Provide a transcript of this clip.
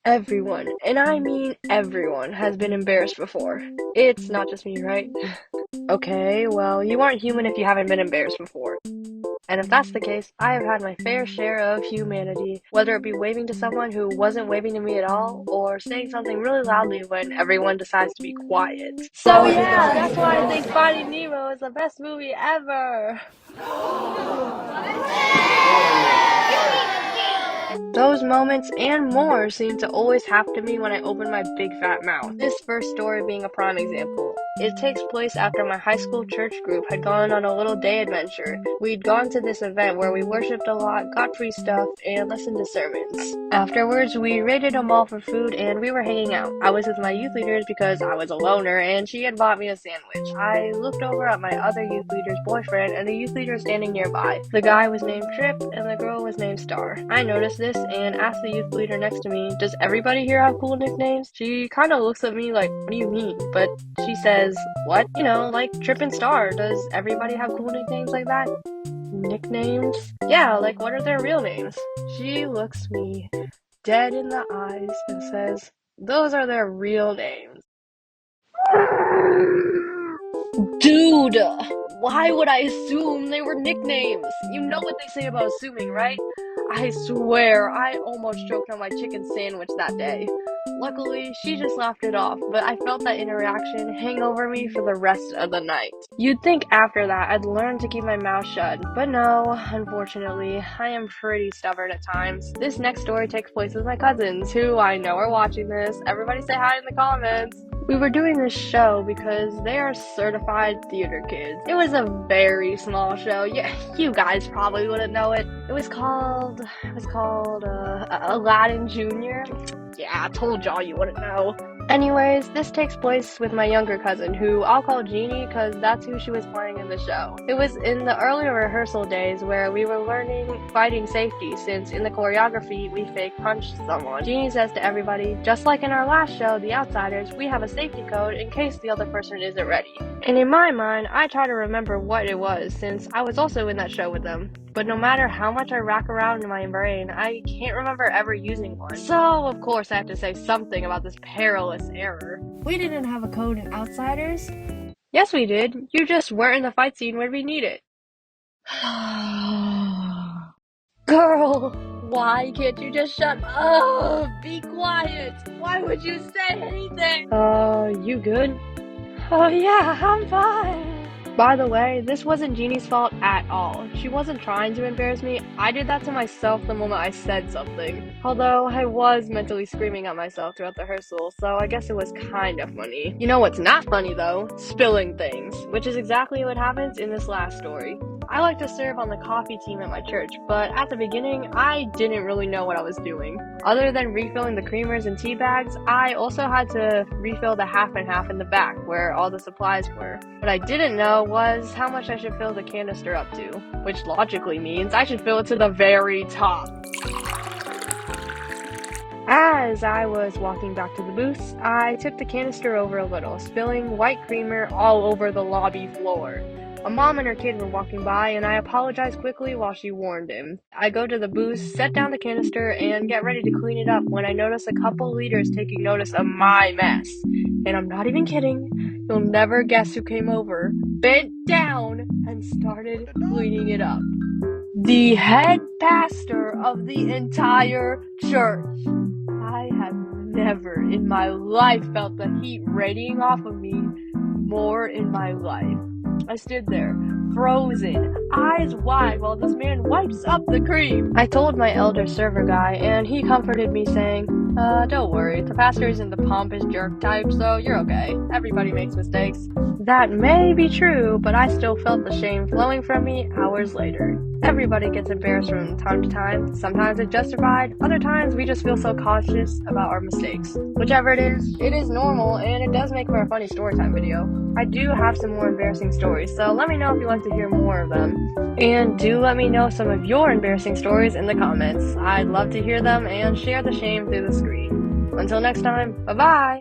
Everyone, and I mean everyone, has been embarrassed before. It's not just me, right? Okay, well, you aren't human if you haven't been embarrassed before. And if that's the case, I have had my fair share of humanity, whether it be waving to someone who wasn't waving to me at all, or saying something really loudly when everyone decides to be quiet. So yeah, that's why I think Finding Nemo is the best movie ever! Those moments and more seem to always happen to me when I open my big fat mouth. This first story being a prime example. It takes place after my high school church group had gone on a little day adventure. We'd gone to this event where we worshipped a lot, got free stuff, and listened to sermons. Afterwards, we raided a mall for food and we were hanging out. I was with my youth leaders because I was a loner and she had bought me a sandwich. I looked over at my other youth leader's boyfriend and the youth leader standing nearby. The guy was named Trip and the girl was named Star. I noticed this and asked the youth leader next to me, "Does everybody here have cool nicknames?" She kind of looks at me like, "What do you mean?" But she says, "What? You know, like Trip and Star. Does everybody have cool nicknames like that?" Nicknames? Yeah, like what are their real names? She looks me dead in the eyes and says, "Those are their real names." Dude, why would I assume they were nicknames? You know what they say about assuming, right? I swear, I almost choked on my chicken sandwich that day. Luckily, she just laughed it off, but I felt that interaction hang over me for the rest of the night. You'd think after that I'd learn to keep my mouth shut, but no, unfortunately, I am pretty stubborn at times. This next story takes place with my cousins, who I know are watching this. Everybody say hi in the comments. We were doing this show because they are certified theater kids. It was a very small show. Yeah, you guys probably wouldn't know it. It was called Aladdin Jr. Yeah, I told y'all you wouldn't know. Anyways, this takes place with my younger cousin, who I'll call Jeannie because that's who she was playing in the show. It was in the early rehearsal days where we were learning fighting safety, since in the choreography we fake punched someone. Jeannie says to everybody, just like in our last show, The Outsiders, we have a safety code in case the other person isn't ready. And in my mind, I try to remember what it was, since I was also in that show with them. But no matter how much I rack around in my brain, I can't remember ever using one. So, of course, I have to say something about this perilous error. We didn't have a code in Outsiders. Yes, we did. You just weren't in the fight scene when we need it. Girl, why can't you just shut up? Be quiet. Why would you say anything? You good? Oh yeah, I'm fine. By the way, this wasn't Jeannie's fault at all. She wasn't trying to embarrass me. I did that to myself the moment I said something. Although I was mentally screaming at myself throughout the rehearsal, so I guess it was kind of funny. You know what's not funny though? Spilling things, which is exactly what happens in this last story. I like to serve on the coffee team at my church, but at the beginning, I didn't really know what I was doing. Other than refilling the creamers and tea bags, I also had to refill the half and half in the back where all the supplies were. What I didn't know was how much I should fill the canister up to, which logically means I should fill it to the very top. As I was walking back to the booth, I tipped the canister over a little, spilling white creamer all over the lobby floor. A mom and her kid were walking by, and I apologized quickly while she warned him. I go to the booth, set down the canister, and get ready to clean it up when I notice a couple leaders taking notice of my mess. And I'm not even kidding. You'll never guess who came over, bent down, and started cleaning it up. The head pastor of the entire church. I have never in my life felt the heat radiating off of me more in my life. I stood there, frozen, eyes wide, while this man wipes up the cream. I told my elder server guy, and he comforted me saying, don't worry, the pastor isn't the pompous jerk type, so you're okay. Everybody makes mistakes. That may be true, but I still felt the shame flowing from me hours later. Everybody gets embarrassed from time to time. Sometimes it's justified, other times we just feel so cautious about our mistakes. Whichever it is normal, and it does make for a funny storytime video. I do have some more embarrassing stories, so let me know if you'd like to hear more of them. And do let me know some of your embarrassing stories in the comments. I'd love to hear them and share the shame through the screen. Until next time, bye-bye!